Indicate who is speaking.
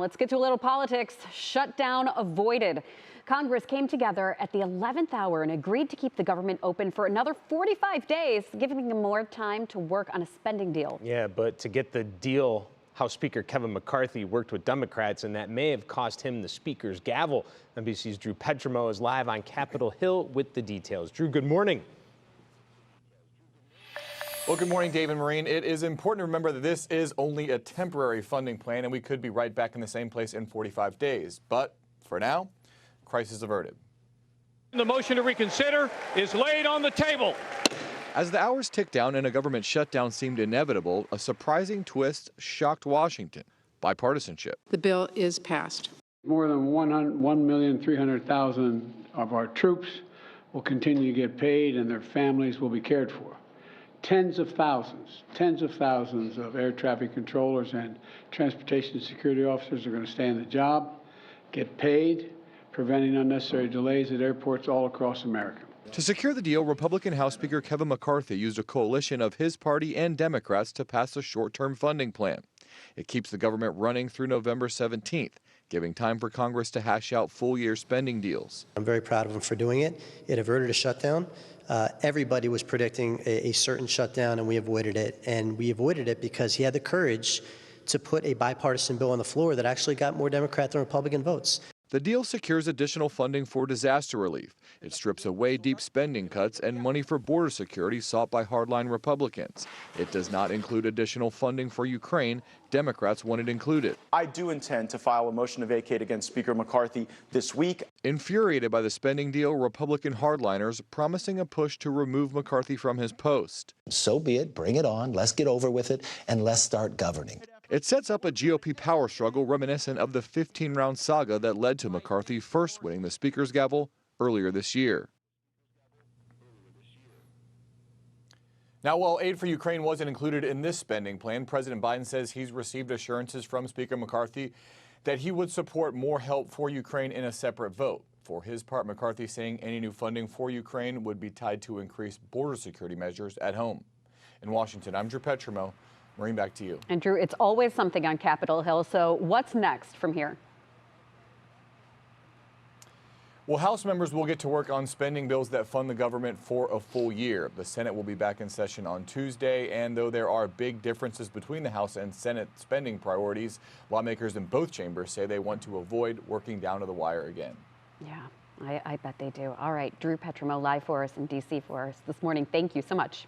Speaker 1: Let's get to a little politics. Shutdown avoided. Congress came together at the 11th hour and agreed to keep the government open for another 45 days, giving them more time to work on a spending deal.
Speaker 2: Yeah, but to get the deal, House Speaker Kevin McCarthy worked with Democrats, and that may have cost him the Speaker's gavel. NBC's Drew Petrimo is live on Capitol Hill with the details. Drew, good morning.
Speaker 3: Well, good morning, Dave and Maureen. It is important to remember that this is only a temporary funding plan, and we could be right back in the same place in 45 days. But for now, crisis averted.
Speaker 4: The motion to reconsider is laid on the table.
Speaker 3: As the hours ticked down and a government shutdown seemed inevitable, a surprising twist shocked Washington: bipartisanship.
Speaker 5: The bill is passed.
Speaker 6: More than 1,300,000 of our troops will continue to get paid, and their families will be cared for. Tens of thousands of air traffic controllers and transportation security officers are going to stay in the job, get paid, preventing unnecessary delays at airports all across America.
Speaker 3: To secure the deal, Republican House Speaker Kevin McCarthy used a coalition of his party and Democrats to pass a short-term funding plan. It keeps the government running through November 17th, giving time for Congress to hash out full-year spending deals.
Speaker 7: I'm very proud of him for doing it. It averted a shutdown. Everybody was predicting a certain shutdown, and we avoided it. And we avoided it because he had the courage to put a bipartisan bill on the floor that actually got more Democrat than Republican votes.
Speaker 3: The deal secures additional funding for disaster relief. It strips away deep spending cuts and money for border security sought by hardline Republicans. It does not include additional funding for Ukraine. Democrats want it included.
Speaker 8: I do intend to file a motion to vacate against Speaker McCarthy this week.
Speaker 3: Infuriated by the spending deal, Republican hardliners promising a push to remove McCarthy from his post.
Speaker 9: So be it. Bring it on. Let's get over with it, and let's start governing.
Speaker 3: It sets up a GOP power struggle reminiscent of the 15-round saga that led to McCarthy first winning the Speaker's gavel earlier this year. Now, while aid for Ukraine wasn't included in this spending plan, President Biden says he's received assurances from Speaker McCarthy that he would support more help for Ukraine in a separate vote. For his part, McCarthy saying any new funding for Ukraine would be tied to increased border security measures at home. In Washington, I'm Drew Petrimo. Maureen, back to you.
Speaker 1: And Drew, it's always something on Capitol Hill. So what's next from here?
Speaker 3: Well, House members will get to work on spending bills that fund the government for a full year. The Senate will be back in session on Tuesday, and though there are big differences between the House and Senate spending priorities, lawmakers in both chambers say they want to avoid working down to the wire again.
Speaker 1: Yeah, I bet they do. All right, Drew Petrimo live for us in D.C. for us this morning. Thank you so much.